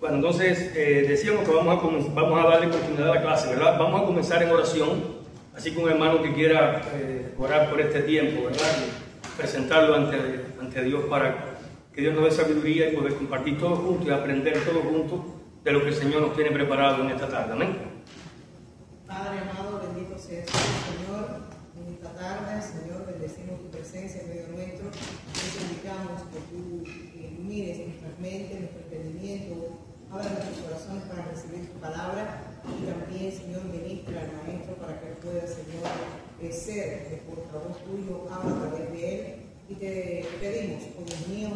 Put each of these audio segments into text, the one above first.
Bueno, entonces decíamos que vamos a darle continuidad a la clase, ¿verdad? Vamos a comenzar en oración, así que un hermano que quiera orar por este tiempo, ¿verdad? Y presentarlo ante Dios para que Dios nos dé sabiduría y poder compartir todos juntos y aprender todos juntos de lo que el Señor nos tiene preparado en esta tarde. Amén. Padre amado, bendito seas tú, Señor. En esta tarde, Señor, bendecimos tu presencia en medio nuestro. Te suplicamos que tú ilumines nuestras mentes, nuestro entendimiento, abra nuestros corazones para recibir tu palabra y también, Señor, ministra al maestro para que pueda, Señor, ser de portavoz tuyo, habla a través de él. Y te pedimos, oh Dios mío,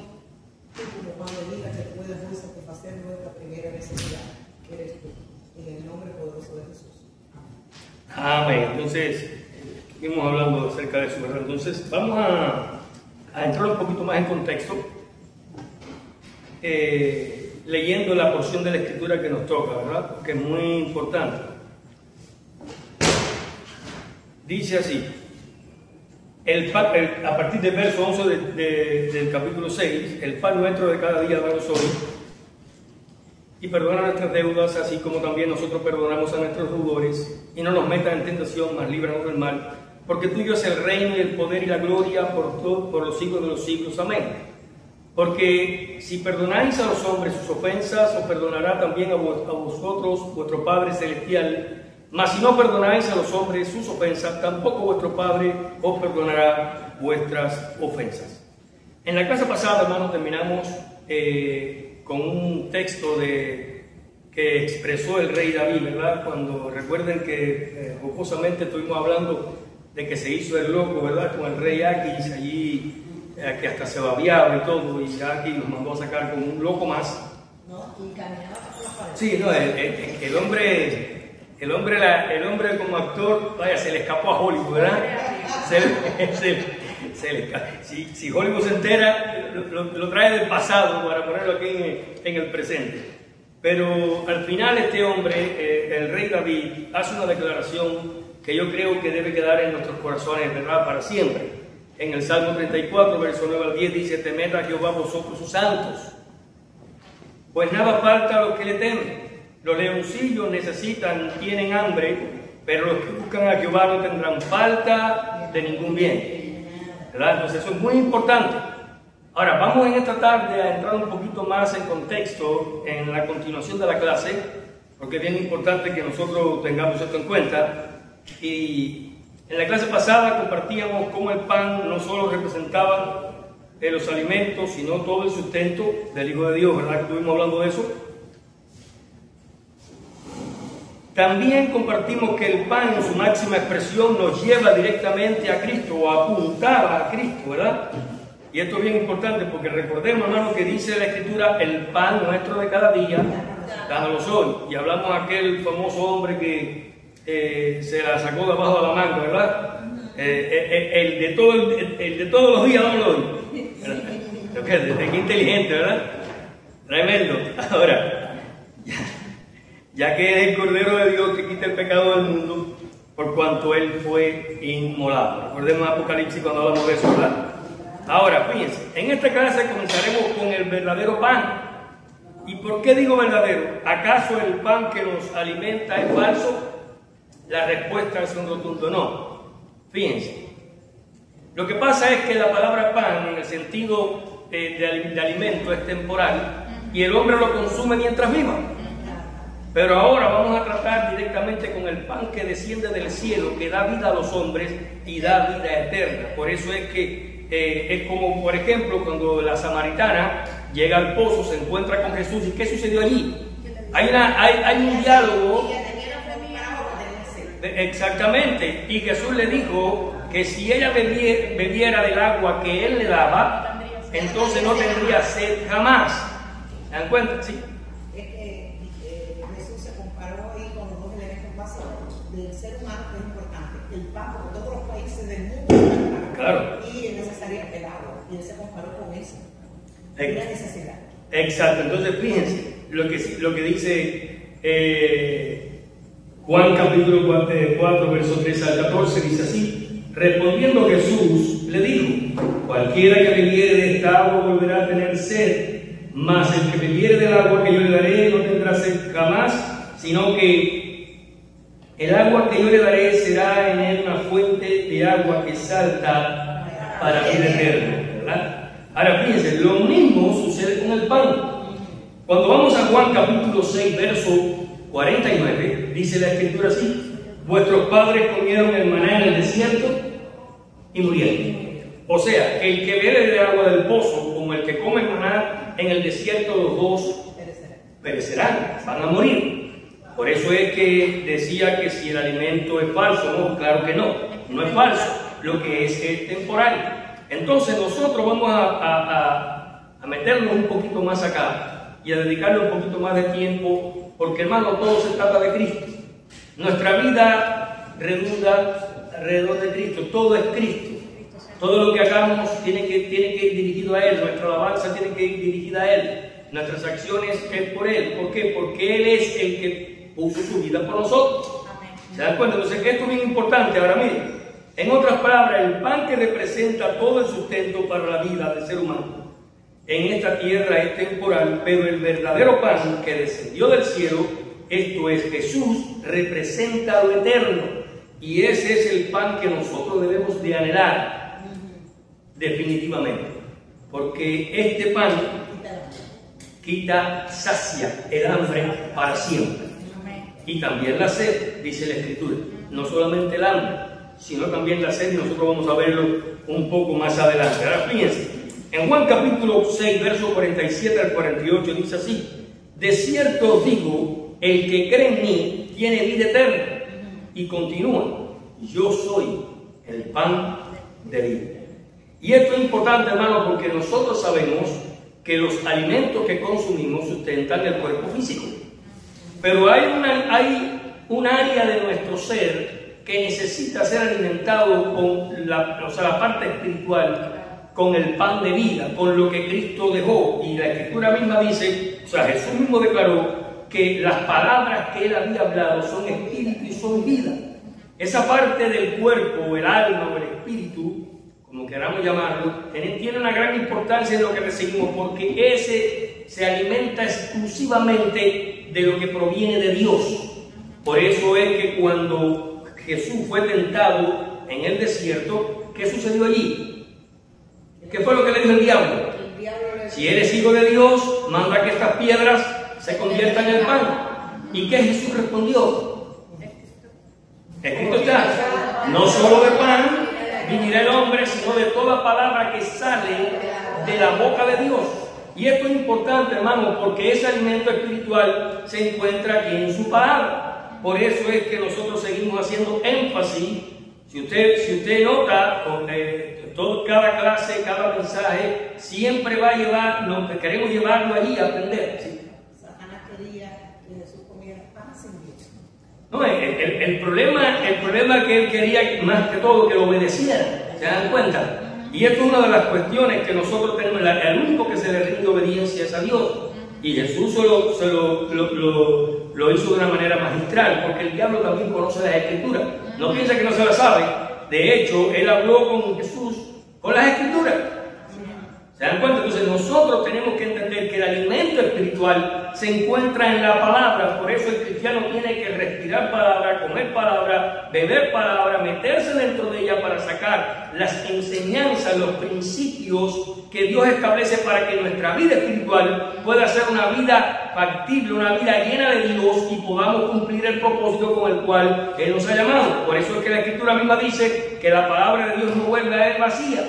tú como Pablo diga que puedas hoy satisfacer nuestra primera necesidad, que eres tú, en el nombre poderoso de Jesús. Amén. Entonces, seguimos hablando acerca de eso, ¿verdad? Entonces, vamos a entrar un poquito más en contexto, leyendo la porción de la Escritura que nos toca, ¿verdad? Porque es muy importante. Dice así, a partir del verso 11 del capítulo 6, el pan nuestro de cada día danos hoy, y perdona nuestras deudas, así como también nosotros perdonamos a nuestros deudores, y no nos metas en tentación, mas líbranos del mal, porque tuyo es el reino y el poder y la gloria por los siglos de los siglos. Amén. Porque si perdonáis a los hombres sus ofensas, os perdonará también a vosotros vuestro Padre Celestial. Mas si no perdonáis a los hombres sus ofensas, tampoco vuestro Padre os perdonará vuestras ofensas. En la clase pasada, hermanos, terminamos con un texto que expresó el rey David, ¿verdad? Cuando recuerden que jocosamente estuvimos hablando de que se hizo el loco, ¿verdad? Con el rey Aquis allí, que hasta se babiaba y todo, y Aquis nos mandó a sacar con un loco más. ¿No? Y caminaba por la pared. Sí, no, el hombre como actor, vaya, se le escapó a Hollywood, ¿verdad? Si Hollywood se entera, lo trae del pasado para ponerlo aquí en el presente. Pero al final este hombre, el rey David, hace una declaración que yo creo que debe quedar en nuestros corazones, ¿verdad? Para siempre. En el Salmo 34, verso 9 al 10, dice: temed a Jehová vosotros sus santos, pues nada falta a los que le temen. Los leoncillos necesitan, tienen hambre, pero los que buscan a Jehová no tendrán falta de ningún bien, ¿verdad? Entonces eso es muy importante. Ahora vamos en esta tarde a entrar un poquito más en contexto en la continuación de la clase, porque es bien importante que nosotros tengamos esto en cuenta. Y en la clase pasada compartíamos cómo el pan no solo representaba los alimentos, sino todo el sustento del Hijo de Dios, ¿verdad? Que estuvimos hablando de eso. También compartimos que el pan en su máxima expresión nos lleva directamente a Cristo, o apuntaba a Cristo, ¿verdad? Y esto es bien importante porque recordemos, hermano, que dice la Escritura: el pan nuestro de cada día, dánoslos hoy. Y hablamos de aquel famoso hombre que se la sacó de abajo de la manga, ¿verdad? El de todos los días, dánoslo hoy. Qué inteligente, ¿verdad? Tremendo. Ahora, ya que es el Cordero de Dios que quita el pecado del mundo, por cuanto Él fue inmolado. Recordemos Apocalipsis cuando hablamos de eso, ¿verdad? Ahora, fíjense, en esta clase comenzaremos con el verdadero pan. ¿Y por qué digo verdadero? ¿Acaso el pan que nos alimenta es falso? La respuesta es un rotundo no. Fíjense, lo que pasa es que la palabra pan, en el sentido de alimento, es temporal, y el hombre lo consume mientras viva. Pero ahora vamos a tratar directamente con el pan que desciende del cielo, que da vida a los hombres y da vida eterna. Por eso es que es como, por ejemplo, cuando la samaritana llega al pozo, se encuentra con Jesús. ¿Y qué sucedió allí? Hay un diálogo. Exactamente. Y Jesús le dijo que si ella bebiera del agua que Él le daba, entonces no tendría sed jamás. ¿Se dan cuenta? Sí. Del ser humano, que es importante, el pan, porque todos los países del mundo, claro, y es necesario el agua, y él se comparó con eso, la necesidad. Exacto. Entonces fíjense lo que dice Juan capítulo 4, verso 3 al 14, dice así: respondiendo Jesús le dijo: cualquiera que bebiere de esta agua volverá a tener sed, Mas el que bebiere del agua que yo le daré no tendrá sed jamás, sino que el agua que yo le daré será en él una fuente de agua que salta para vida eterna, ¿verdad? Ahora fíjense, lo mismo sucede con el pan. Cuando vamos a Juan capítulo 6, verso 49, dice la escritura así: vuestros padres comieron el maná en el desierto y murieron. O sea, el que bebe del agua del pozo como el que come maná en el desierto, los dos perecerán, van a morir. Por eso es que decía que si el alimento es falso. No, claro que no, no es falso, lo que es temporal. Entonces nosotros vamos a meternos un poquito más acá y a dedicarle un poquito más de tiempo, porque hermano, todo se trata de Cristo. Nuestra vida redunda alrededor de Cristo, todo es Cristo. Todo lo que hagamos tiene que ir dirigido a Él, nuestra alabanza tiene que ir dirigida a Él, nuestras acciones es por Él. ¿Por qué? Porque Él es el que puso su vida por nosotros. ¿Se dan cuenta? Entonces, esto es bien importante. Ahora miren, en otras palabras, el pan que representa todo el sustento para la vida del ser humano en esta tierra es temporal, pero el verdadero pan que descendió del cielo, esto es Jesús, representa lo eterno, y ese es el pan que nosotros debemos de anhelar definitivamente, porque este pan sacia el hambre para siempre, y también la sed, dice la escritura. No solamente el hambre, sino también la sed, y nosotros vamos a verlo un poco más adelante. Ahora fíjense, en Juan capítulo 6, verso 47 al 48 dice así: de cierto os digo, el que cree en mí tiene vida eterna. Y continúa: yo soy el pan de vida. Y esto es importante, hermano, porque nosotros sabemos que los alimentos que consumimos sustentan el cuerpo físico, pero hay un área de nuestro ser que necesita ser alimentado con la parte espiritual, con el pan de vida, con lo que Cristo dejó. Y la escritura misma dice, Jesús mismo declaró que las palabras que Él había hablado son espíritu y son vida. Esa parte del cuerpo, el alma o el espíritu, como queramos llamarlo, tiene una gran importancia en lo que recibimos, porque ese se alimenta exclusivamente de lo que proviene de Dios. Por eso es que cuando Jesús fue tentado en el desierto, ¿qué sucedió allí? ¿Qué fue lo que le dijo el diablo? Si eres hijo de Dios, manda que estas piedras se conviertan en pan. ¿Y qué Jesús respondió? Escrito está: no solo de pan vivirá el hombre, sino de toda palabra que sale de la boca de Dios. Y esto es importante, hermano, porque ese alimento espiritual se encuentra aquí en su palabra. Por eso es que nosotros seguimos haciendo énfasis. Si usted nota, cada clase, cada mensaje, siempre va a llevar lo que queremos llevarlo allí a aprender. ¿Sí? Satanás quería que Jesús comiera pan sin Dios. No, el problema que él quería más que todo que lo obedecieran. ¿Se dan cuenta? Y esto es una de las cuestiones que nosotros tenemos. El único que se le rinde obediencia es a Dios. Y Jesús lo hizo de una manera magistral, porque el diablo también conoce las escrituras. No piensa que no se las sabe. De hecho, él habló con Jesús con las escrituras. ¿Se dan cuenta? Entonces nosotros tenemos que entender que el alimento espiritual se encuentra en la palabra. Por eso el cristiano tiene que respirar palabra, comer palabra, beber palabra, meterse dentro de ella para sacar las enseñanzas, los principios que Dios establece para que nuestra vida espiritual pueda ser una vida factible, una vida llena de Dios, y podamos cumplir el propósito con el cual Él nos ha llamado. Por eso es que la escritura misma dice que la palabra de Dios no vuelve a Él vacía.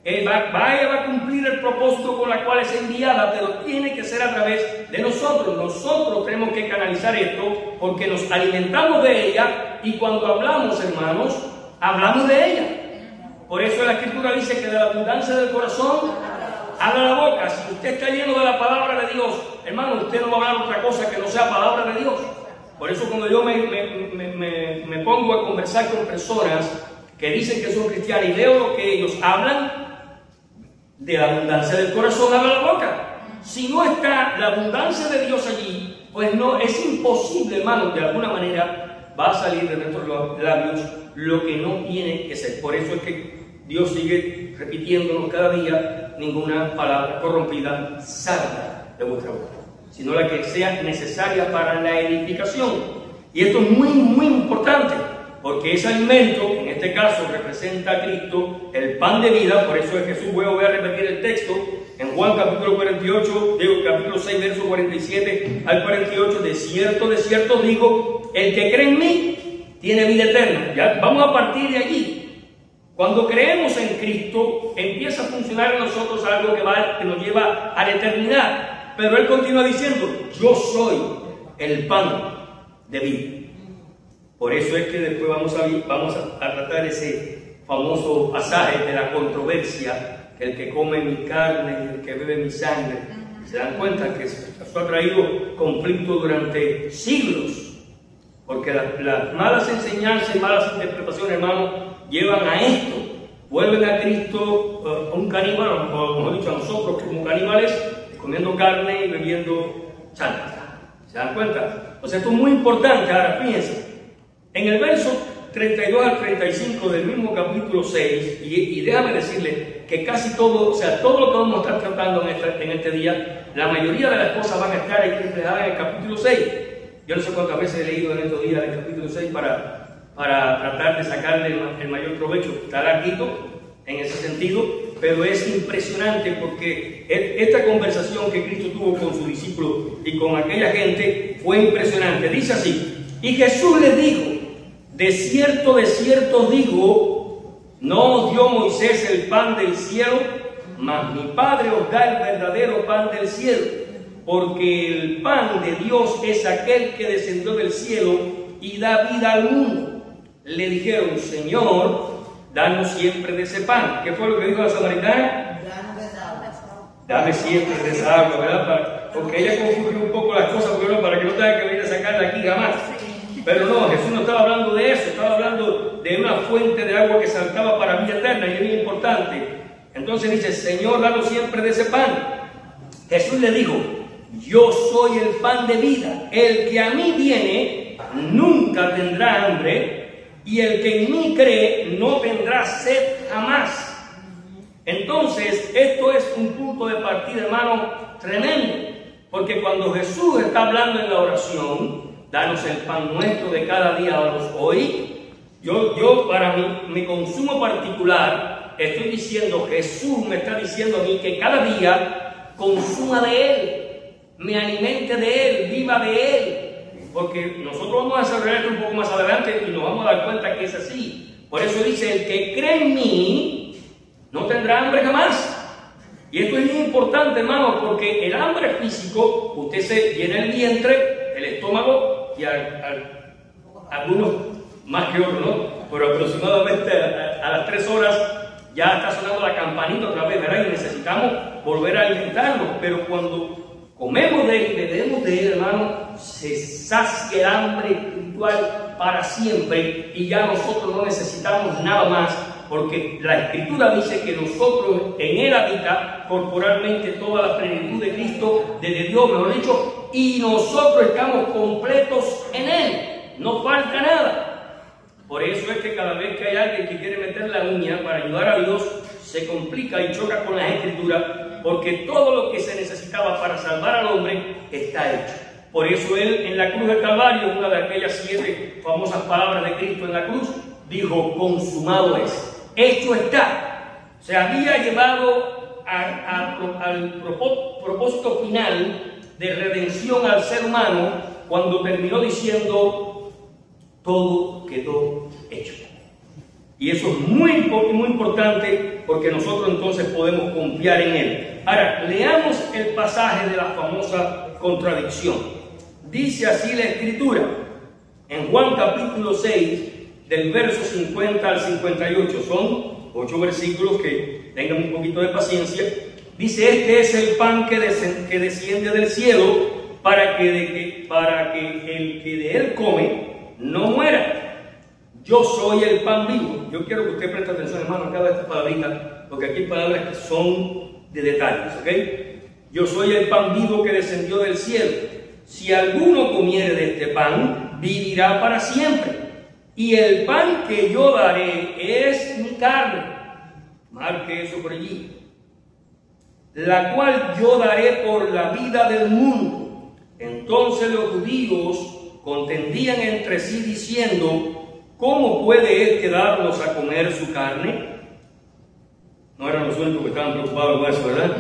Él va a cumplir el propósito con el cual es enviada, pero tiene que ser a través de nosotros. Nosotros tenemos que canalizar esto, porque nos alimentamos de ella, y cuando hablamos, hermanos, hablamos de ella. Por eso la escritura dice que de la abundancia del corazón habla la boca. Si usted está lleno de la palabra de Dios, hermano, usted no va a hablar otra cosa que no sea palabra de Dios. Por eso cuando yo me pongo a conversar con personas que dicen que son cristianos y veo lo que ellos hablan, de la abundancia del corazón habla la boca. Si no está la abundancia de Dios allí, pues no, es imposible, hermano, de alguna manera va a salir de nuestros labios lo que no tiene que ser. Por eso es que Dios sigue repitiéndonos cada día ninguna palabra corrompida salga de vuestra boca, sino la que sea necesaria para la edificación. Y esto es muy, muy importante, porque ese alimento, en este caso, representa a Cristo, el pan de vida. Por eso es Jesús, voy a repetir el texto, en Juan capítulo 48, capítulo 6, verso 47 al 48, de cierto digo, el que cree en mí, tiene vida eterna. Ya vamos a partir de allí. Cuando creemos en Cristo, empieza a funcionar en nosotros algo que nos lleva a la eternidad. Pero Él continúa diciendo, yo soy el pan de vida. Por eso es que después vamos a tratar ese famoso pasaje de la controversia, el que come mi carne y el que bebe mi sangre. Se dan cuenta que eso ha traído conflicto durante siglos. Porque las malas enseñanzas y malas interpretaciones, hermanos, llevan a esto. Vuelven a Cristo un caníbal, o mejor dicho, a nosotros como caníbales, comiendo carne y bebiendo sangre. ¿Se dan cuenta? O sea, esto es muy importante. Ahora, fíjense, en el verso 32 al 35 del mismo capítulo 6, y déjame decirle que casi todo, o sea, todo lo que vamos a estar tratando en este día, la mayoría de las cosas van a estar reflejadas en el capítulo 6. Yo no sé cuántas veces he leído en estos días el capítulo 6 para tratar de sacarle el mayor provecho. Está larguito en ese sentido, pero es impresionante porque esta conversación que Cristo tuvo con sus discípulos y con aquella gente fue impresionante. Dice así, y Jesús les dijo, de cierto digo, no os dio Moisés el pan del cielo, mas mi Padre os da el verdadero pan del cielo. Porque el pan de Dios es aquel que descendió del cielo y da vida al mundo. Le dijeron, Señor, danos siempre de ese pan. ¿Qué fue lo que dijo la samaritana? Dame siempre de esa agua, ¿verdad? Porque ella confundió un poco las cosas, para que no tenga que venir a sacarla aquí jamás. Pero no, Jesús no estaba hablando de eso, estaba hablando de una fuente de agua que saltaba para vida eterna, y es muy importante. Entonces dice, Señor, danos siempre de ese pan. Jesús le dijo, yo soy el pan de vida. El que a mí viene nunca tendrá hambre, y el que en mí cree no tendrá sed jamás. Entonces, esto es un punto de partida, hermano, tremendo. Porque cuando Jesús está hablando en la oración, danos el pan nuestro de cada día, danos hoy. Yo para mi consumo particular, estoy diciendo, Jesús me está diciendo a mí que cada día consuma de Él, me alimente de Él, viva de Él. Porque nosotros vamos a desarrollar esto un poco más adelante y nos vamos a dar cuenta que es así. Por eso dice, el que cree en mí no tendrá hambre jamás. Y esto es muy importante, hermano, porque el hambre físico, usted se llena el vientre, el estómago, y algunos más que otros, ¿no? Pero aproximadamente a las 3 horas ya está sonando la campanita otra vez, ¿verdad? Y necesitamos volver a alimentarnos. Pero cuando comemos de Él, bebemos de Él, hermano, se sacia el hambre espiritual para siempre, y ya nosotros no necesitamos nada más, porque la Escritura dice que nosotros en Él habita corporalmente toda la plenitud de Cristo, de Dios, mejor dicho, y nosotros estamos completos en Él, no falta nada. Por eso es que cada vez que hay alguien que quiere meter la uña para ayudar a Dios, se complica y choca con las Escrituras, porque todo lo que se necesitaba para salvar al hombre está hecho. Por eso Él en la cruz del Calvario, una de aquellas 7 famosas palabras de Cristo en la cruz, dijo, consumado es. Hecho está. Se había llevado al propósito final de redención al ser humano cuando terminó diciendo, todo quedó hecho. Y eso es muy importante, porque nosotros entonces podemos confiar en Él. Ahora, leamos el pasaje de la famosa contradicción. Dice así la Escritura, en Juan capítulo 6, del verso 50 al 58, son 8 versículos, que tengan un poquito de paciencia. Dice, este es el pan que desciende del cielo, para que el que de él come no muera. Yo soy el pan vivo. Yo quiero que usted preste atención, hermano, a cada esta palabrita, porque aquí hay palabras que son de detalles, ¿ok? Yo soy el pan vivo que descendió del cielo. Si alguno comiere de este pan, vivirá para siempre. Y el pan que yo daré es mi carne. Marque eso por allí. la cual yo daré por la vida del mundo. Entonces los judíos contendían entre sí diciendo, ¿cómo puede éste darnos a comer su carne? No eran los únicos que estaban preocupados con eso, ¿verdad?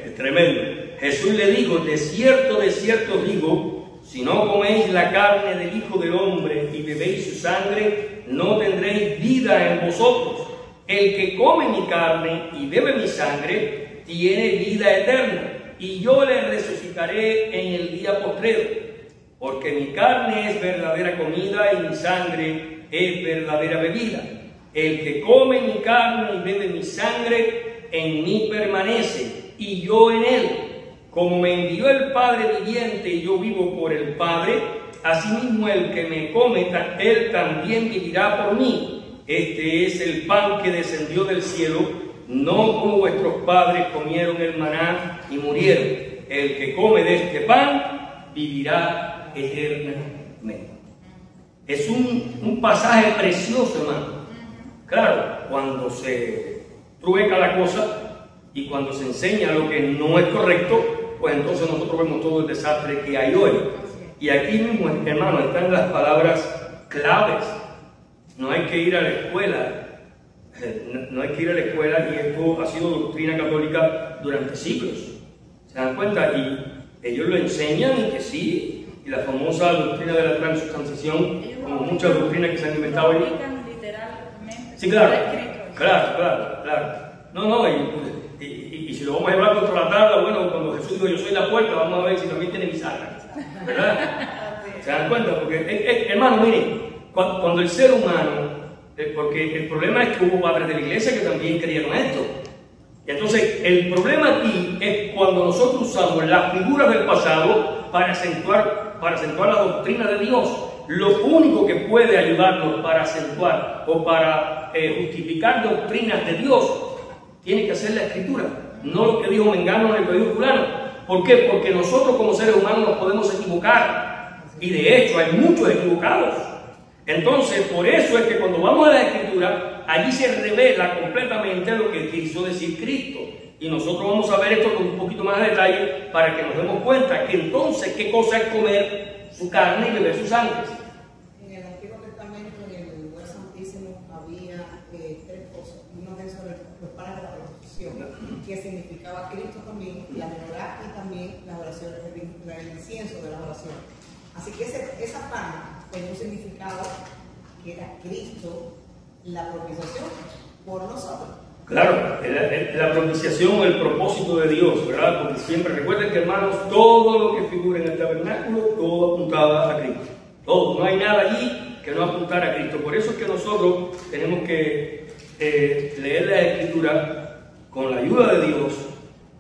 Es tremendo. Jesús le dijo, de cierto os digo, si no coméis la carne del Hijo del Hombre y bebéis su sangre, no tendréis vida en vosotros. El que come mi carne y bebe mi sangre, tiene vida eterna, y yo le resucitaré en el día postrero. Porque mi carne es verdadera comida y mi sangre es verdadera bebida. El que come mi carne y bebe mi sangre, en mí permanece, y yo en él. Como me envió el Padre viviente y yo vivo por el Padre, asimismo el que me come, él también vivirá por mí. Este es el pan que descendió del cielo, no como vuestros padres comieron el maná y murieron. El que come de este pan vivirá eternamente. Es un pasaje precioso, hermano. Claro, cuando se trueca la cosa y cuando se enseña lo que no es correcto, pues entonces nosotros vemos todo el desastre que hay hoy. Y aquí mismo, hermano, están las palabras claves. No hay que ir a la escuela. No hay que ir a la escuela, y esto ha sido doctrina católica durante siglos. ¿Se dan cuenta? Y ellos lo enseñan, y que sí, y la famosa doctrina de la transubstanciación, como muchas doctrinas que se han inventado hoy. Sí, claro. No, y si lo vamos a llevar contra la tabla, bueno, cuando Jesús dijo yo soy la puerta, vamos a ver si también tiene bisagra, ¿verdad? ¿Se dan cuenta? Porque, hermano, miren, cuando el ser humano, porque el problema es que hubo padres de la iglesia que también creyeron esto. Y entonces, el problema aquí es cuando nosotros usamos las figuras del pasado para acentuar la doctrina de Dios. Lo único que puede ayudarnos para acentuar o para justificar doctrinas de Dios tiene que ser la Escritura, no lo que dijo Mengano ni lo que dijo fulano. ¿Por qué? Porque nosotros como seres humanos nos podemos equivocar, y de hecho hay muchos equivocados. Entonces, por eso es que cuando vamos a la Escritura, allí se revela completamente lo que quiso decir Cristo. Y nosotros vamos a ver esto con un poquito más de detalle para que nos demos cuenta que entonces qué cosa es comer su carne y beber su sangre. En el Antiguo Testamento, en el lugar santísimo, había tres cosas. Uno de esos era los panes de la proposición, que significaba Cristo también, la menorá y también las oraciones, el incienso de las oraciones. Así que esa pan tenía un significado que era Cristo, la propiciación por nosotros. Claro, la propiciación, el propósito de Dios, ¿verdad? Porque siempre recuerden que, hermanos, todo lo que figura en el tabernáculo, todo apuntaba a Cristo. Todo, no hay nada allí que no apuntara a Cristo. Por eso es que nosotros tenemos que leer la Escritura con la ayuda de Dios,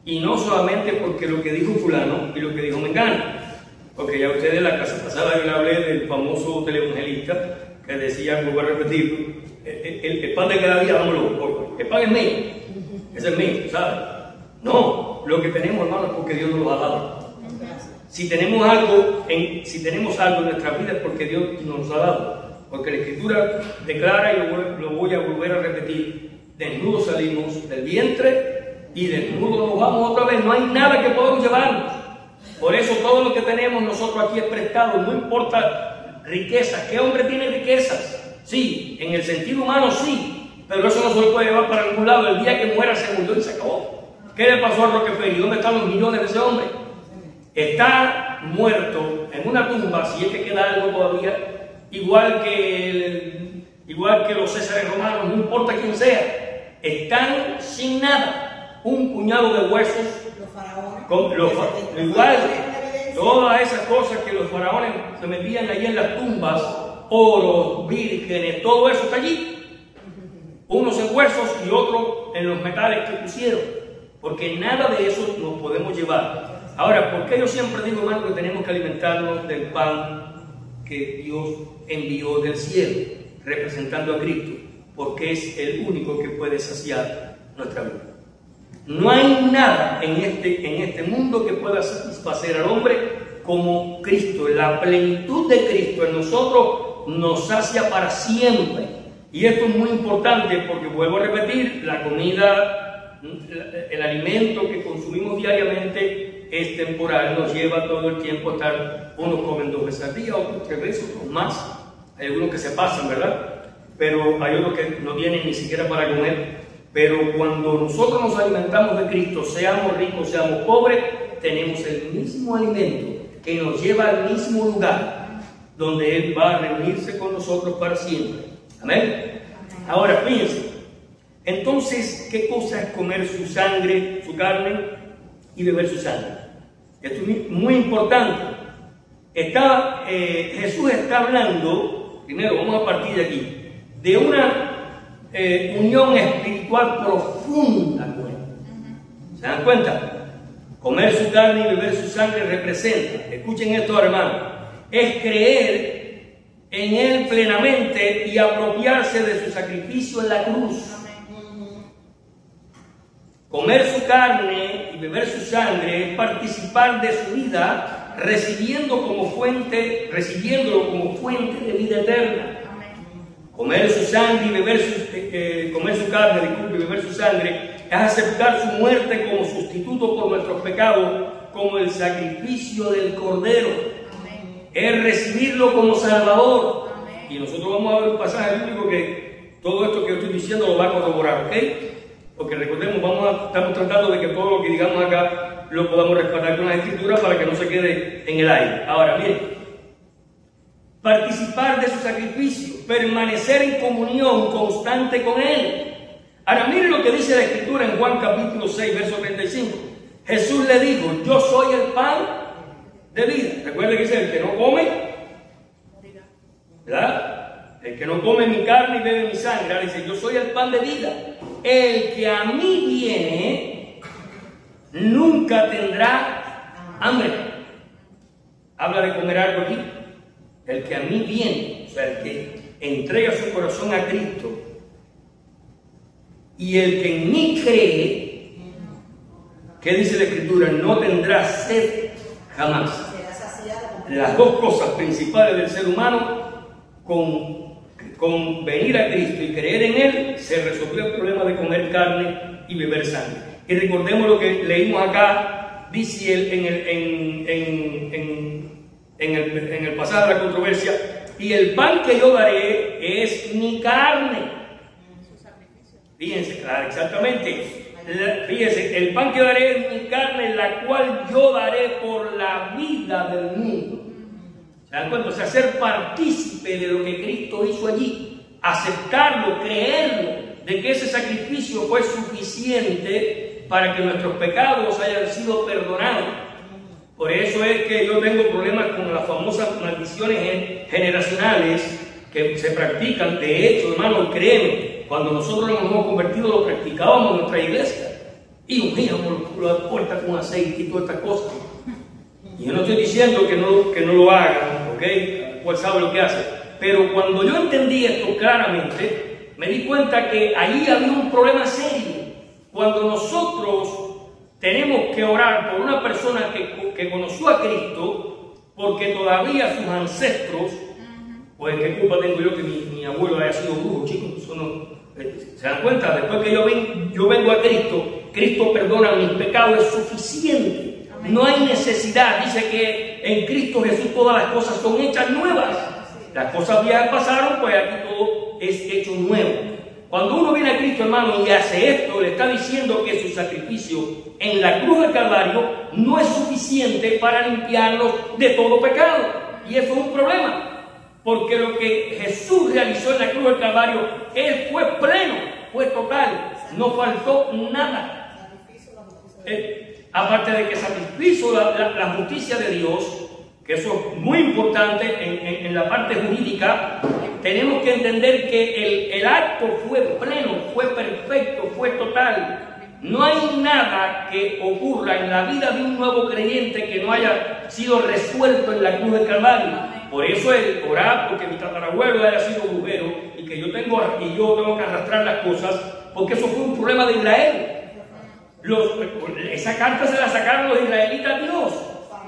y no solamente porque lo que dijo fulano y lo que dijo Mengano. Porque ya ustedes en la casa pasada yo le hablé del famoso televangelista que decía, vuelvo a repetirlo, el pan de cada día, dámoslo, el pan es mío, ese es mío, ¿sabes? No, lo que tenemos, hermano, es porque Dios nos lo ha dado. Si tenemos algo en nuestra vida es porque Dios nos lo ha dado. Porque la Escritura declara, y lo voy a volver a repetir, desnudos salimos del vientre y desnudos nos vamos otra vez. No hay nada que podamos llevarnos. Por eso todo lo que tenemos nosotros aquí es prestado, no importa riquezas. ¿Qué hombre tiene riquezas? Sí, en el sentido humano sí, pero eso no se lo puede llevar para ningún lado. El día que muera se murió y se acabó. ¿Qué le pasó a Rockefeller? ¿Dónde están los millones de ese hombre? Está muerto en una tumba, si es que queda algo todavía, igual que los Césares romanos, no importa quién sea, están sin nada, un puñado de huesos. Igual, todas esas cosas que los faraones se metían allí en las tumbas, oro, vírgenes, todo eso está allí. Unos en huesos y otros en los metales que pusieron, porque nada de eso nos podemos llevar. Ahora, ¿por qué yo siempre digo, hermano, que tenemos que alimentarnos del pan que Dios envió del cielo, representando a Cristo? Porque es el único que puede saciar nuestra vida. No hay nada en este mundo que pueda satisfacer al hombre como Cristo. La plenitud de Cristo en nosotros nos sacia para siempre. Y esto es muy importante porque, vuelvo a repetir, la comida el alimento que consumimos diariamente es temporal, nos lleva todo el tiempo a estar, unos comen 2 veces al día, otros 3 veces, otros más, hay algunos que se pasan, ¿verdad? Pero hay otros que no tienen ni siquiera para comer. Pero cuando nosotros nos alimentamos de Cristo, seamos ricos, seamos pobres, tenemos el mismo alimento que nos lleva al mismo lugar donde Él va a reunirse con nosotros para siempre. Amén. Ahora, fíjense, entonces, ¿qué cosa es comer su sangre, su carne y beber su sangre? Esto es muy importante. Jesús está hablando, primero vamos a partir de aquí, de una unión espiritual profunda con Él. ¿Se dan cuenta? Comer su carne y beber su sangre representa, escuchen esto, hermanos, es creer en Él plenamente y apropiarse de su sacrificio en la cruz. Comer su carne y beber su sangre es participar de su vida, recibiéndolo como fuente de vida eterna. Comer su sangre y comer su carne, y beber su sangre es aceptar su muerte como sustituto por nuestros pecados, como el sacrificio del Cordero. Amén. Es recibirlo como Salvador. Amén. Y nosotros vamos a ver un pasaje bíblico que todo esto que yo estoy diciendo lo va a corroborar, ¿ok? Porque recordemos, estamos tratando de que todo lo que digamos acá lo podamos respaldar con la Escritura para que no se quede en el aire. Ahora, miren. Participar de su sacrificio, permanecer en comunión constante con Él. Ahora miren lo que dice la Escritura en Juan capítulo 6, verso 35. Jesús le dijo, yo soy el pan de vida. Recuerden que dice, el que no come, ¿verdad? El que no come mi carne y bebe mi sangre. Ahora dice, yo soy el pan de vida. El que a mí viene, nunca tendrá hambre. Habla de comer algo aquí. El que a mí viene, o sea, el que entrega su corazón a Cristo, y el que en mí cree, ¿qué dice la Escritura? No tendrá sed jamás. Las dos cosas principales del ser humano, con venir a Cristo y creer en Él, se resolvió el problema de comer carne y beber sangre. Y recordemos lo que leímos acá, dice en el pasaje de la controversia, y el pan que yo daré es mi carne. Fíjense, claro, exactamente. Fíjense, el pan que yo daré es mi carne, la cual yo daré por la vida del mundo. ¿Se dan cuenta? O sea, ser partícipe de lo que Cristo hizo allí, aceptarlo, creerlo, de que ese sacrificio fue suficiente para que nuestros pecados hayan sido perdonados. Por eso es que yo tengo problemas con las famosas maldiciones generacionales que se practican. De hecho, hermano, créeme, cuando nosotros nos hemos convertido, lo practicábamos en nuestra iglesia. Y ungíamos las puertas con aceite y todas estas cosas. Y yo no estoy diciendo que no lo hagan, ¿ok? Cuál sabe lo que hace. Pero cuando yo entendí esto claramente, me di cuenta que ahí había un problema serio. Cuando nosotros tenemos que orar por una persona que conoció a Cristo, porque todavía sus ancestros, pues qué culpa tengo yo que mi abuelo haya sido brujo, chicos. Eso no, ¿se dan cuenta? Después que yo vengo a Cristo, Cristo perdona mis pecados, es suficiente. No hay necesidad. Dice que en Cristo Jesús todas las cosas son hechas nuevas. Las cosas viejas pasaron, pues aquí todo es hecho nuevo. Cuando uno viene a Cristo, hermano, y hace esto, le está diciendo que su sacrificio en la cruz del Calvario no es suficiente para limpiarnos de todo pecado. Y eso es un problema, porque lo que Jesús realizó en la cruz del Calvario, Él fue pleno, fue total, no faltó nada. Aparte de que sacrificio la justicia de Dios, que eso es muy importante en la parte jurídica, tenemos que entender que el acto fue pleno, fue perfecto, fue total. No hay nada que ocurra en la vida de un nuevo creyente que no haya sido resuelto en la cruz del Calvario. Por eso el orar porque mi tatarabuelo haya sido brujero y que yo tengo que arrastrar las cosas, porque eso fue un problema de Israel. Esa carta se la sacaron los israelitas a Dios.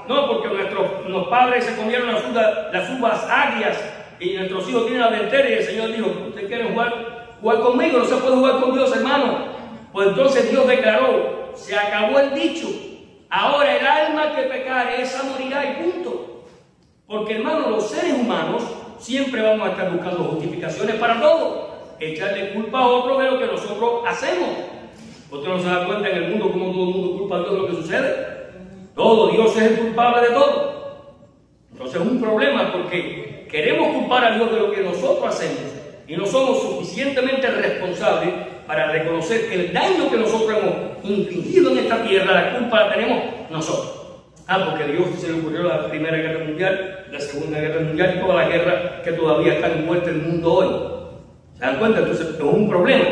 No, porque nuestros padres se comieron las uvas agrias y nuestros hijos tienen la dentera, y el Señor dijo, ¿usted quiere jugar conmigo? No se puede jugar con Dios, hermano. Pues entonces Dios declaró, se acabó el dicho. Ahora el alma que pecare, esa morirá y punto. Porque, hermano, los seres humanos siempre vamos a estar buscando justificaciones para todo. Echarle culpa a otro de lo que nosotros hacemos. Usted no se da cuenta en el mundo como todo el mundo culpa a Dios de lo que sucede. Todo, Dios es el culpable de todo. Entonces es un problema porque queremos culpar a Dios de lo que nosotros hacemos y no somos suficientemente responsables para reconocer que el daño que nosotros hemos infligido en esta tierra, la culpa la tenemos nosotros. Porque a Dios se le ocurrió la Primera Guerra Mundial, la Segunda Guerra Mundial y todas las guerras que todavía están envueltas en el mundo hoy. ¿Se dan cuenta? Entonces es un problema.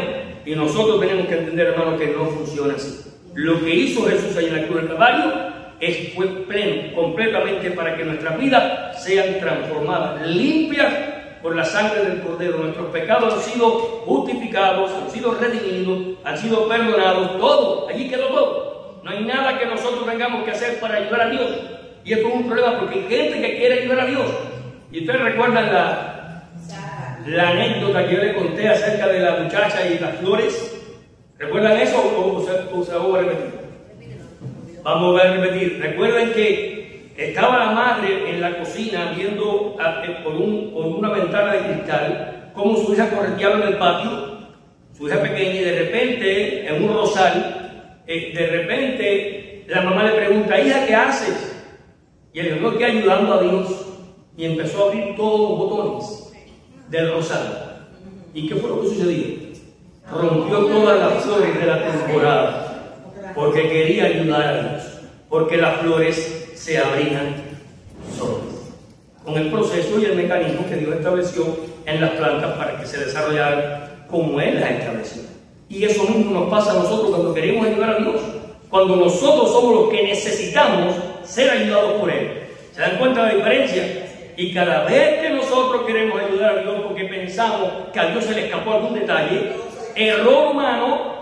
Y nosotros tenemos que entender, hermano, que no funciona así. Lo que hizo Jesús ahí en la cruz del Calvario fue pleno, completamente para que nuestras vidas sean transformadas, limpias por la sangre del Cordero. Nuestros pecados han sido justificados, han sido redimidos, han sido perdonados, todo. Allí quedó todo. No hay nada que nosotros tengamos que hacer para ayudar a Dios. Y esto es un problema porque hay gente que quiere ayudar a Dios. Y ustedes recuerdan la anécdota que yo le conté acerca de la muchacha y las flores. ¿Recuerdan eso o se va a repetir? Vamos a repetir. Recuerden que estaba la madre en la cocina viendo por una ventana de cristal cómo su hija correteaba en el patio, su hija pequeña, y de repente, en un rosal, de repente la mamá le pregunta, hija, ¿qué haces? Y él dijo, estoy ayudando a Dios. Y empezó a abrir todos los botones del rosal. ¿Y qué fue lo que sucedió? Rompió todas las flores de la temporada porque quería ayudar a Dios, porque las flores se abrían solas con el proceso y el mecanismo que Dios estableció en las plantas para que se desarrollaran como Él las estableció. Y eso mismo nos pasa a nosotros cuando queremos ayudar a Dios, cuando nosotros somos los que necesitamos ser ayudados por Él. ¿Se dan cuenta de la diferencia? Y cada vez que nosotros queremos ayudar a Dios porque pensamos que a Dios se le escapó algún detalle, error humano,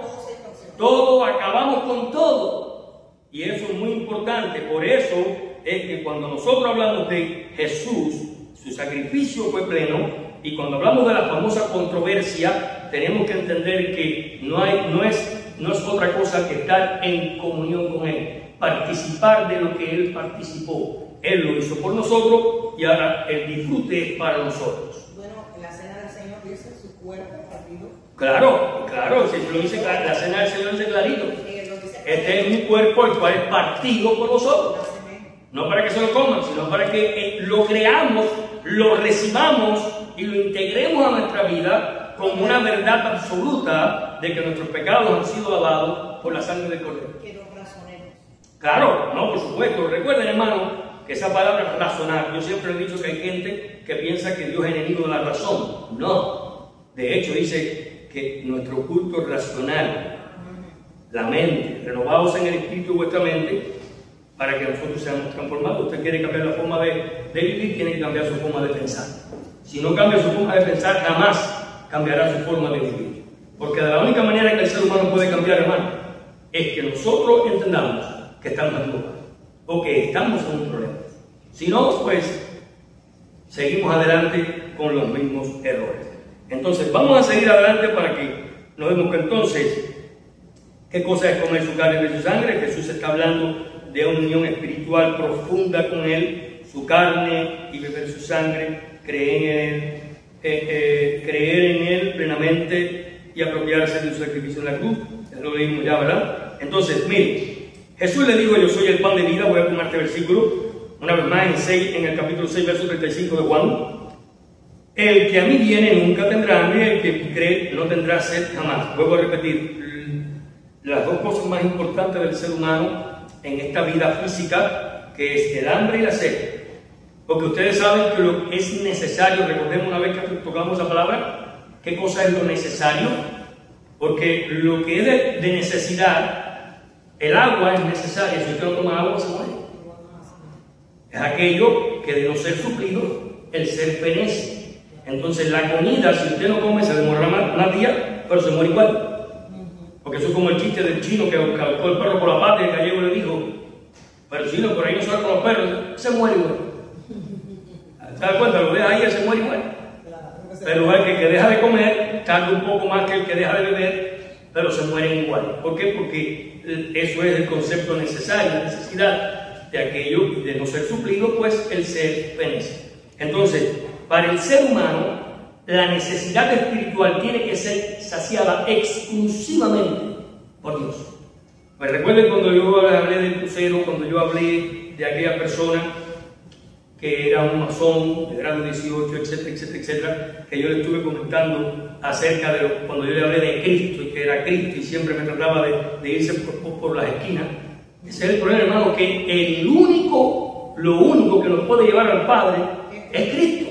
todo, acabamos con todo. Y eso es muy importante. Por eso es que cuando nosotros hablamos de Jesús, su sacrificio fue pleno, y cuando hablamos de la famosa controversia, tenemos que entender que no es otra cosa que estar en comunión con Él, participar de lo que Él participó. Él lo hizo por nosotros y ahora el disfrute es para nosotros. Bueno, la cena del Señor dice su cuerpo partido. Claro, si lo dice, la cena del Señor dice clarito. Este es mi cuerpo, el cual es partido por vosotros. No para que se lo coman, sino para que lo creamos, lo recibamos y lo integremos a nuestra vida como una verdad absoluta de que nuestros pecados han sido lavados por la sangre del Cordero. Que nos razonemos. Claro, no, por supuesto. Recuerden, hermano, que esa palabra razonar, yo siempre he dicho que hay gente que piensa que Dios es enemigo de la razón. No. De hecho, dice que nuestro culto racional, la mente, renovados en el espíritu de vuestra mente, para que nosotros seamos transformados. Usted quiere cambiar la forma de vivir, tiene que cambiar su forma de pensar. Si no cambia su forma de pensar, jamás cambiará su forma de vivir. Porque de la única manera que el ser humano puede cambiar, hermano, es que nosotros entendamos que estamos equivocados o que estamos en un problema. Si no, pues seguimos adelante con los mismos errores. Entonces, vamos a seguir adelante para que nos demos que entonces, ¿qué cosa es comer su carne y su sangre? Jesús está hablando de una unión espiritual profunda con Él, su carne y beber su sangre, creer en Él plenamente y apropiarse de su sacrificio en la cruz. Ya lo leímos ya, ¿verdad? Entonces, mire, Jesús le dijo, yo soy el pan de vida. Voy a tomar este versículo una vez más en el capítulo 6, verso 35 de Juan. El que a mí viene nunca tendrá hambre, el que cree no tendrá sed jamás. Vuelvo a repetir, las dos cosas más importantes del ser humano en esta vida física, que es el hambre y la sed. Porque ustedes saben que lo que es necesario, recordemos una vez que tocamos esa palabra, ¿qué cosa es lo necesario? Porque lo que es de necesidad, el agua es necesaria. Si usted no toma agua, se muere. Es aquello que de no ser suplido, el ser penece. Entonces la comida, si usted no come, se demora más días, pero se muere igual. Porque eso es como el chiste del chino que buscó el perro por la pata y el gallego le dijo, pero si no, por ahí no sale con los perros, se muere igual. ¿Se da cuenta? Lo deja ahí, él se muere igual. Pero el que deja de comer tarda un poco más que el que deja de beber, pero se mueren igual. ¿Por qué? Porque eso es el concepto necesario, la necesidad de aquello de no ser suplido, pues el ser fenece. Entonces, para el ser humano, la necesidad espiritual tiene que ser saciada exclusivamente por Dios. Pues recuerden cuando yo hablé del crucero, cuando yo hablé de aquella persona que era un masón de grado 18, etcétera, etcétera, etcétera, que yo le estuve comentando acerca de cuando yo le hablé de Cristo y que era Cristo y siempre me trataba de irse por las esquinas. Ese es el problema, hermano, que lo único que nos puede llevar al Padre es Cristo.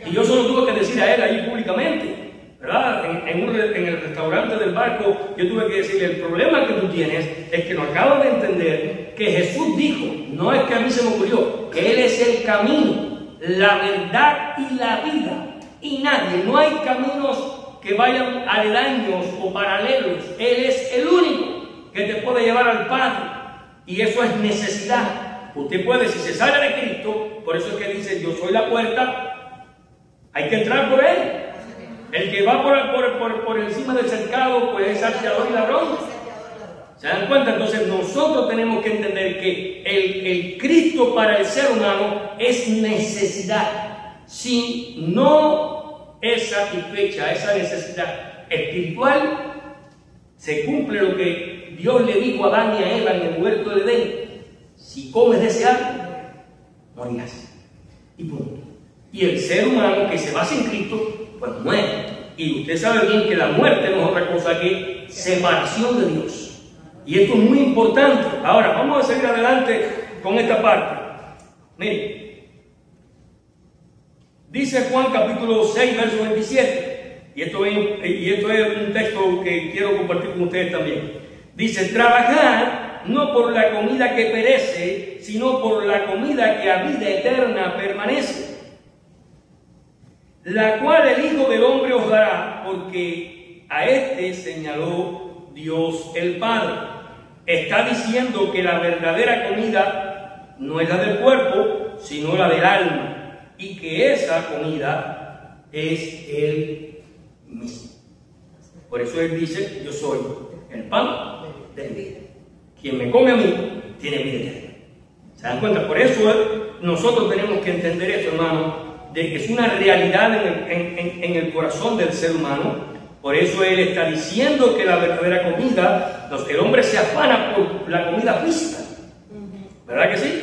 Y yo solo tuve que decir a él ahí públicamente, ¿verdad? En el restaurante del barco, yo tuve que decirle: el problema que tú tienes es que no acabas de entender que Jesús dijo, no es que a mí se me ocurrió, que Él es el camino, la verdad y la vida. Y nadie, no hay caminos que vayan aledaños o paralelos. Él es el único que te puede llevar al Padre. Y eso es necesidad. Usted puede, si se sale de Cristo, por eso es que dice: yo soy la puerta. Hay que entrar por Él. El que va por encima del cercado, pues es salteador y ladrón. ¿Se dan cuenta? Entonces nosotros tenemos que entender que el Cristo para el ser humano es necesidad. Si no es satisfecha esa necesidad espiritual, se cumple lo que Dios le dijo a Adán y a Eva en el huerto del Edén: si comes de ese árbol, morirás. Y punto. Y el ser humano que se basa en Cristo, pues muere. Y usted sabe bien que la muerte no es otra cosa que separación de Dios. Y esto es muy importante. Ahora, vamos a seguir adelante con esta parte. Mire, dice Juan capítulo 6, verso 27. Y esto es un texto que quiero compartir con ustedes también. Dice: trabajad no por la comida que perece, sino por la comida que a vida eterna permanece, la cual el Hijo del Hombre os dará, porque a este señaló Dios el Padre. Está diciendo que la verdadera comida no es la del cuerpo, sino la del alma, y que esa comida es Él mismo. Por eso Él dice: yo soy el pan de vida. Quien me come a mí tiene vida eterna. ¿Se dan cuenta? Por eso nosotros tenemos que entender esto, hermano, de que es una realidad en el corazón del ser humano. Por eso Él está diciendo que la verdadera comida, el hombre se afana por la comida física, ¿verdad que sí?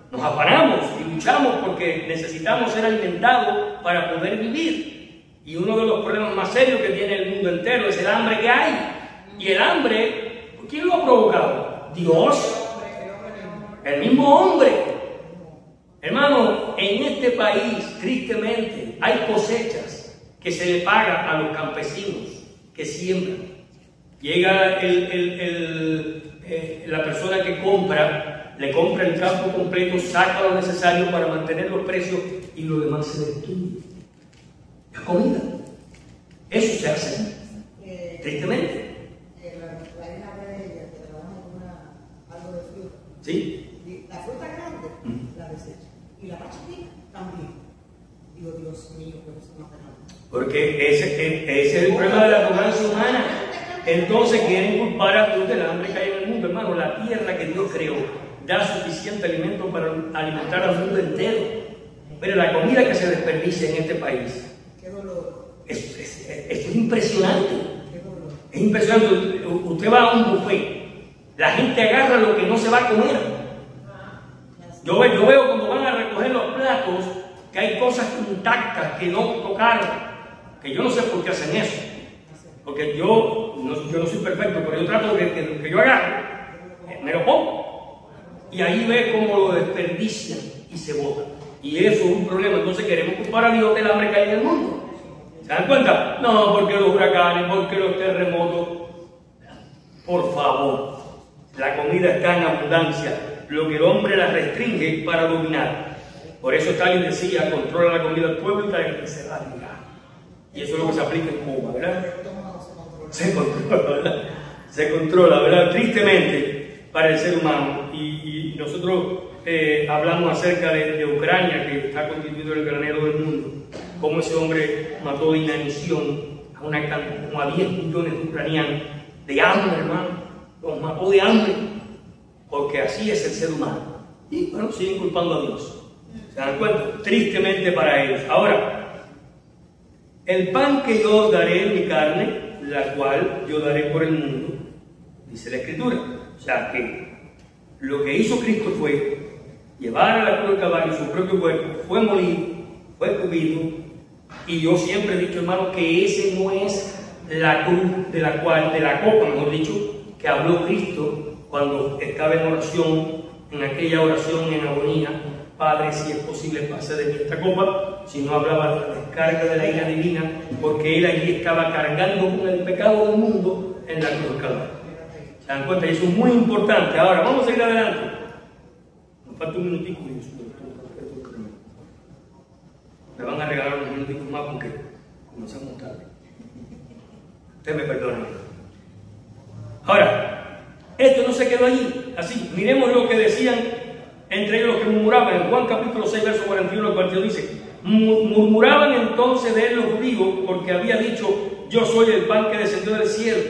Nos afanamos y luchamos porque necesitamos ser alimentados para poder vivir. Y uno de los problemas más serios que tiene el mundo entero es el hambre que hay. Y el hambre, ¿quién lo ha provocado? Dios, el mismo hombre. Hermano, en este país, tristemente, hay cosechas que se le paga a los campesinos que siembran. Llega la persona que compra, le compra el campo completo, saca lo necesario para mantener los precios y lo demás se destruye. La comida. Eso se hace, tristemente. La hija de ella que trabaja con algo de fruta. ¿Sí? La fruta grande la desecha. Y la más chiquita también. Digo, Dios mío, pero eso no tenemos. Porque ese es el problema de la arrogancia humana. Entonces quieren culpar a Dios del hambre que hay en el mundo. Hermano, la tierra que Dios creó da suficiente alimento para alimentar al mundo entero. Pero la comida que se desperdicia en este país, qué dolor. Esto es impresionante. Qué dolor. Es impresionante. Usted va a un buffet, la gente agarra lo que no se va a comer. Yo veo cuando van a recoger los platos que hay cosas intactas que no tocaron, que yo no sé por qué hacen eso, porque yo no soy perfecto, pero yo trato de que lo que yo agarro, me lo pongo, y ahí ve cómo lo desperdician y se bota, y eso es un problema. Entonces queremos culpar a Dios del hambre que hay en el mundo. ¿Se dan cuenta? No, porque los huracanes, porque los terremotos. Por favor, la comida está en abundancia. Lo que el hombre la restringe para dominar. Por eso Stalin decía: controla la comida del pueblo y trae que se radica. Y eso es lo que se aplica en Cuba, ¿verdad? Se controla, ¿verdad? Se controla, ¿verdad? Tristemente para el ser humano. Y nosotros hablamos acerca de Ucrania, que está constituido el granero del mundo. Cómo ese hombre mató de inanición como a 10 millones de ucranianos de hambre, hermano, los mató de hambre, porque así es el ser humano. Y bueno, siguen culpando a Dios. ¿Se dan cuenta? Tristemente para ellos. Ahora, el pan que yo daré es mi carne, la cual yo daré por el mundo, dice la Escritura. O sea que lo que hizo Cristo fue llevar a la cruz del Calvario su propio cuerpo, fue molido, fue escupido, y yo siempre he dicho, hermano, que ese no es la cruz de la copa, mejor dicho, que habló Cristo cuando estaba en oración, en aquella oración en agonía: Padre, si es posible, pase de mí esta copa. Si no, hablaba de la descarga de la ira divina, porque él allí estaba cargando con el pecado del mundo en la cruz del Calvario. ¿Se dan cuenta? Y eso es muy importante. Ahora, vamos a ir adelante. Nos falta un minutico. Me van a regalar unos minuticos más porque comenzamos tarde. Ustedes me perdonan. Ahora, esto no se quedó allí. Así, miremos lo que decían entre ellos los que murmuraban. En Juan capítulo 6, verso 41 al 42 dice: murmuraban entonces de él los judíos, porque había dicho: yo soy el pan que descendió del cielo.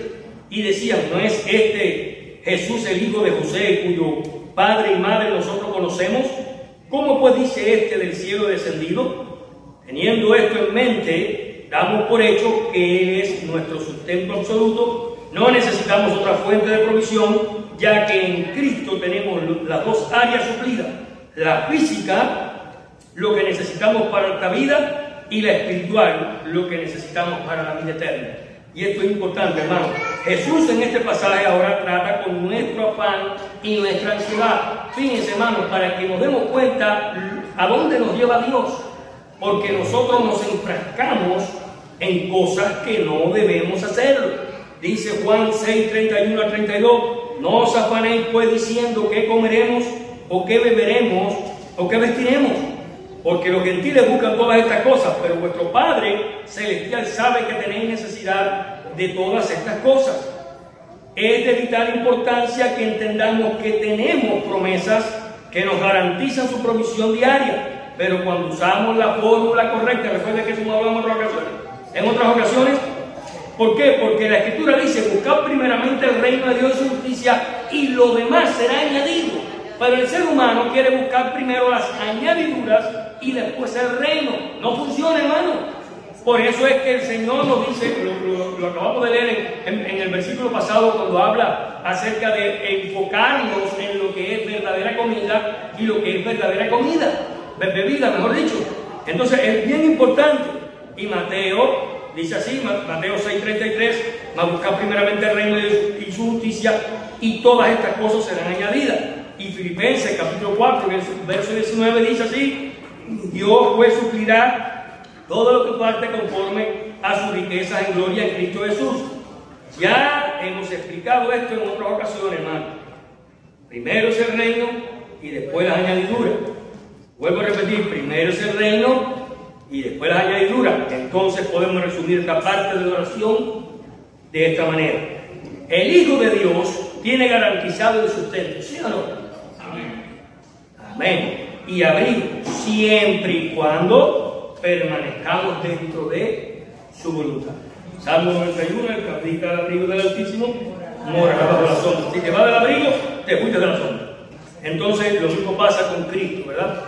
Y decían: ¿no es este Jesús el hijo de José, cuyo padre y madre nosotros conocemos? ¿Cómo pues dice este del cielo descendido? Teniendo esto en mente, damos por hecho que Él es nuestro sustento absoluto. No necesitamos otra fuente de provisión, ya que en Cristo tenemos las dos áreas suplidas: la física, lo que necesitamos para esta vida, y la espiritual, lo que necesitamos para la vida eterna. Y esto es importante, hermano. Jesús en este pasaje ahora trata con nuestro afán y nuestra ansiedad. Fíjense, hermano, para que nos demos cuenta a dónde nos lleva Dios. Porque nosotros nos enfrascamos en cosas que no debemos hacerlo. Dice Juan 6, 31 al 32: no os afanéis pues diciendo qué comeremos, o qué beberemos, o qué vestiremos, porque los gentiles buscan todas estas cosas, pero vuestro Padre Celestial sabe que tenéis necesidad de todas estas cosas. Es de vital importancia que entendamos que tenemos promesas que nos garantizan su provisión diaria. Pero cuando usamos la fórmula correcta, recuerden que eso no hablamos en otras ocasiones. ¿Por qué? Porque la Escritura dice: buscad primeramente el reino de Dios y su justicia, y lo demás será añadido. Pero el ser humano quiere buscar primero las añadiduras y después el reino. No funciona, hermano. Por eso es que el Señor nos dice, lo acabamos de leer en el versículo pasado, cuando habla acerca de enfocarnos en lo que es verdadera comida y lo que es verdadera bebida, mejor dicho. Entonces es bien importante. Y Mateo dice así, Mateo 6:33: mas buscad primeramente el reino y su justicia, y todas estas cosas serán añadidas. Y Filipenses capítulo 4, verso 19 dice así: Dios pues suplirá todo lo que falte conforme a su riqueza en gloria en Cristo Jesús. Ya hemos explicado esto en otras ocasiones, hermano. Primero es el reino y después las añadiduras. Vuelvo a repetir: primero es el reino y después las añadiduras. Entonces podemos resumir esta parte de la oración de esta manera: el Hijo de Dios tiene garantizado el sustento, ¿sí o no? Amén. Amén. Y abrigo, siempre y cuando permanezcamos dentro de su voluntad. Salmo 91: el que habita al abrigo del Altísimo morará bajo la sombra. Si te vas del abrigo, te fuiste de la sombra. Entonces lo mismo pasa con Cristo, ¿verdad?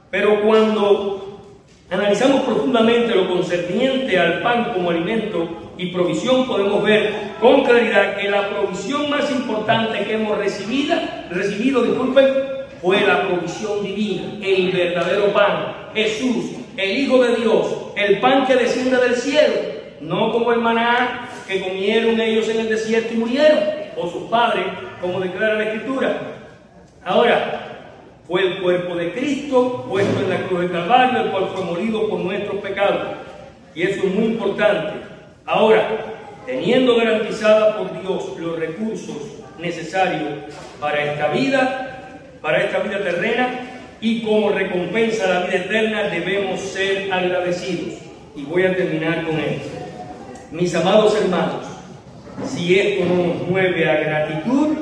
Pero cuando analizamos profundamente lo concerniente al pan como alimento y provisión, podemos ver con claridad que la provisión más importante que hemos recibido, fue la provisión divina, el verdadero pan, Jesús, el Hijo de Dios, el pan que desciende del cielo, no como el maná que comieron ellos en el desierto y murieron, o sus padres, como declara la Escritura. Ahora, fue el cuerpo de Cristo puesto en la cruz del Calvario, el cual fue molido por nuestros pecados. Y eso es muy importante. Ahora, teniendo garantizada por Dios los recursos necesarios para esta vida terrena, y como recompensa a la vida eterna, debemos ser agradecidos. Y voy a terminar con esto. Mis amados hermanos, si esto no nos mueve a gratitud,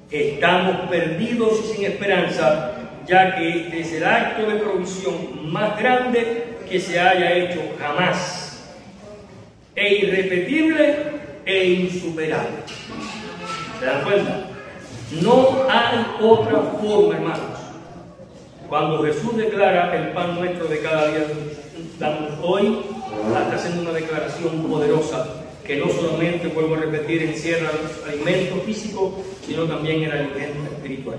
estamos perdidos y sin esperanza, ya que este es el acto de provisión más grande que se haya hecho jamás, e irrepetible e insuperable. ¿Se dan cuenta? No hay otra forma, hermanos. Cuando Jesús declara el pan nuestro de cada día, damos hoy, está haciendo una declaración poderosa que no solamente, vuelvo a repetir, encierra el alimento físico, sino también el alimento espiritual.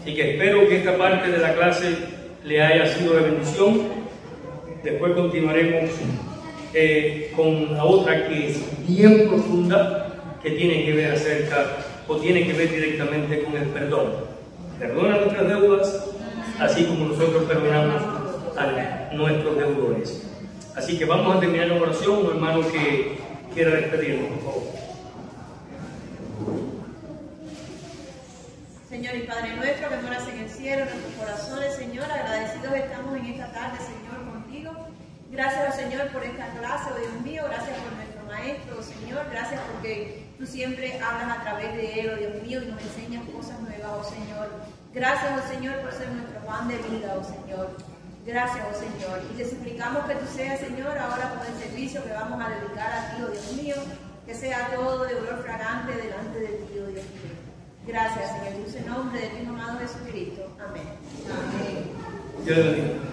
Así que espero que esta parte de la clase le haya sido de bendición. Después continuaremos con la otra que es bien profunda, que tiene que ver tiene que ver directamente con el perdón. Perdona nuestras deudas, así como nosotros perdonamos a nuestros deudores. Así que vamos a terminar la oración. Un hermano que quiera despedirnos, por favor. Señor y Padre nuestro que moras en el cielo, en nuestros corazones, Señor, agradecidos estamos en esta tarde, Señor, contigo. Gracias, Señor, por esta clase, oh Dios mío, gracias por nuestro maestro, Señor, gracias porque tú siempre hablas a través de él, oh Dios mío, y nos enseñas cosas nuevas, oh Señor. Gracias, oh Señor, por ser nuestro pan de vida, oh Señor. Gracias, oh Señor. Y te suplicamos que tú seas, Señor, ahora con el servicio que vamos a dedicar a ti, oh Dios mío, que sea todo de olor fragante delante de ti, oh Dios mío. Gracias, en el dulce nombre de tu amado Jesucristo. Amén. Amén. Dios bendiga.